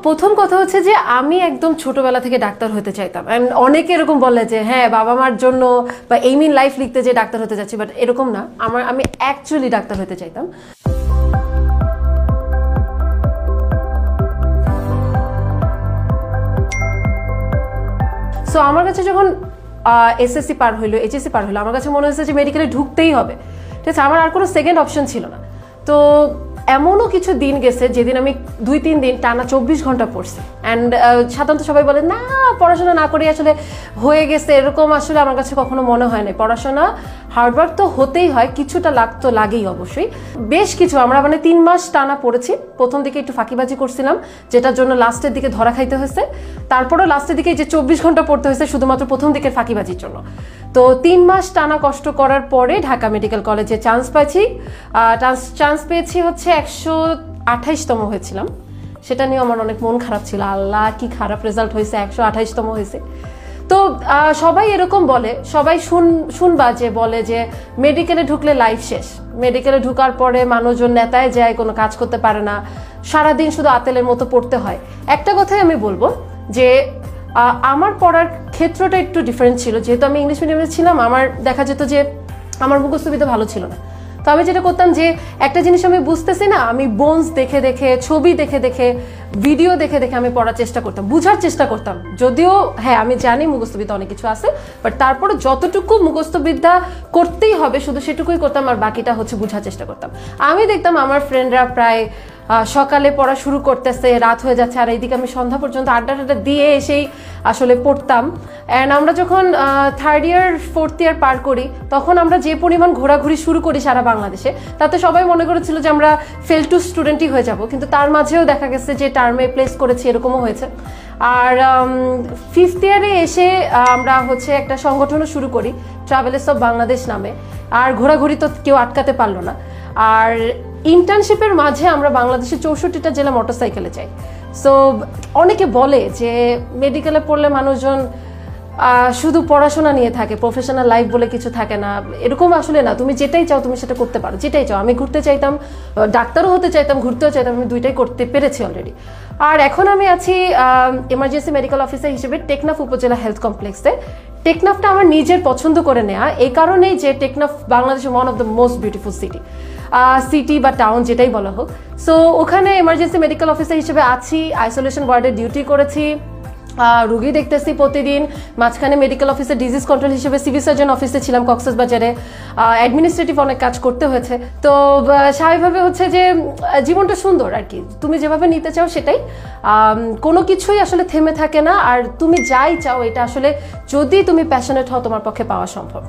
প্রথম কথা হচ্ছে যে আমি একদম ছোটবেলা থেকে ডাক্তার হতে চাইতাম, এন্ড অনেকে এরকম বলে যে হ্যাঁ বাবা মার জন্য বা এইম ইন লাইফ লিখতে যে ডাক্তার হতে যাচ্ছি, বাট এরকম না। আমি অ্যাকচুয়ালি ডাক্তার হতে চাইতাম। সো আমার কাছে যখন এসএসসি পার হইলো, এইচএসসি পার হইলো, আমার কাছে মনে হয়েছে যে মেডিকেলে ঢুকতেই হবে, ঠিক আছে, আমার আর কোনো সেকেন্ড অপশন ছিল না। তো এমনও কিছু দিন গেছে যেদিন আমি 2-3 দিন টানা 24 ঘন্টা পড়ছি। অ্যান্ড সাধারণত সবাই বলে না পড়াশোনা না করে আসলে হয়ে গেছে, এরকম আসলে আমার কাছে কখনো মনে হয় না। পড়াশোনা হার্ডওয়ার্ক তো হতেই হয়, কিছুটা লাগেই অবশ্যই। বেশ কিছু আমরা 3 মাস টানা পড়েছি। প্রথম দিকে একটু ফাঁকিবাজি করছিলাম, যেটার জন্য লাস্টের দিকে ধরা খাইতে হয়েছে। তারপরেও লাস্টের দিকে যে 24 ঘন্টা পড়তে হয়েছে শুধুমাত্র প্রথম দিকের ফাঁকিবাজির জন্য। তো 3 মাস টানা কষ্ট করার পরে ঢাকা মেডিকেল কলেজে চান্স পেয়েছি হচ্ছে 128তম হয়েছিলাম। সেটা নিয়ে আমার অনেক মন খারাপ ছিল, আল্লাহ কি খারাপ রেজাল্ট হয়েছে, 128তম হয়েছে। তো সবাই এরকম বলে, সবাই শুনবা যে বলে যে মেডিকেলে ঢুকলে লাইফ শেষ, মেডিকেলে ঢুকার পরে মানুষজন নেতায় যায়, কোনো কাজ করতে পারে না, সারাদিন শুধু আতেলের মতো পড়তে হয়। একটা কথাই আমি বলবো যে আমার পড়ার ক্ষেত্রটা একটু ডিফারেন্ট ছিল। যেহেতু আমি ইংলিশ মিডিয়ামে ছিলাম, আমার দেখা যেত যে আমার মুখস্থবিদ্যা ভালো ছিল না। তো আমি যেটা করতাম যে একটা জিনিস আমি বুঝতেছি না, আমি বোনস দেখে দেখে, ছবি দেখে দেখে, ভিডিও দেখে দেখে আমি পড়ার চেষ্টা করতাম, বুঝার চেষ্টা করতাম। যদিও হ্যাঁ আমি জানি মুখস্থবিদ্যা অনেক কিছু আছে, বাট তারপরে যতটুকু মুখস্থবিদ্যা করতেই হবে শুধু সেটুকুই করতাম, আর বাকিটা হচ্ছে বুঝার চেষ্টা করতাম। আমি দেখতাম আমার ফ্রেন্ডরা প্রায় সকালে পড়া শুরু করতেছে, রাত হয়ে যাচ্ছে, আর এইদিকে আমি সন্ধ্যা পর্যন্ত আড্ডা দিয়ে এসেই আসলে পড়তাম। অ্যান্ড আমরা যখন 3rd ইয়ার 4th ইয়ার পার করি, তখন আমরা যে পরিমাণ ঘোরাঘুরি শুরু করি সারা বাংলাদেশে, তাতে সবাই মনে করেছিল যে আমরা ফেল টু স্টুডেন্টই হয়ে যাব। কিন্তু তার মাঝেও দেখা গেছে যে টার্মে প্লেস করেছি, এরকমও হয়েছে। আর 5th ইয়ারে এসে আমরা হচ্ছে একটা সংগঠনও শুরু করি, ট্রাভেলার্স অফ বাংলাদেশ নামে। আর ঘোরাঘুরি তো কেউ আটকাতে পারলো না। আর ইন্টার্নশিপের মাঝে আমরা বাংলাদেশের 64টা জেলা মোটরসাইকেলে যাই। সো অনেকে বলে যে মেডিকেলে পড়লে মানুষজন শুধু পড়াশোনা নিয়ে থাকে, প্রফেশনাল লাইফ বলে কিছু থাকে না। এরকম আসলে না, তুমি যেটাই চাও তুমি সেটা করতে পারো, যেটাই চাও। আমি ঘুরতে চাইতাম, ডাক্তারও হতে চাইতাম, ঘুরতেও চাইতাম, আমি দুইটাই করতে পেরেছি অলরেডি। আর এখন আমি আছি এমার্জেন্সি মেডিকেল অফিসার হিসেবে টেকনাফ উপজেলা হেলথ কমপ্লেক্সে। টেকনাফটা আমার নিজের পছন্দ করে নেওয়া, এই কারণেই যে টেকনাফ বাংলাদেশের one of the most beautiful city বা টাউন যেটাই বলা হোক। সো ওখানে এমার্জেন্সি মেডিকেল অফিসার হিসেবে আছি, আইসোলেশন ওয়ার্ডে ডিউটি করেছি, রুগী দেখতেছি প্রতিদিন। মাঝখানে মেডিকেল অফিসে ডিজিজ কন্ট্রোল হিসেবে সিভিল সার্জন অফিসে ছিলাম কক্সবাজারে, অ্যাডমিনিস্ট্রেটিভ অনেক কাজ করতে হয়েছে। তো স্বাভাবিকভাবে হচ্ছে যে জীবনটা সুন্দর আর কি, তুমি যেভাবে নিতে চাও সেটাই, কোনো কিছুই আসলে থেমে থাকে না। আর তুমি যাই চাও এটা আসলে যদি তুমি প্যাশনেট হও তোমার পক্ষে পাওয়া সম্ভব।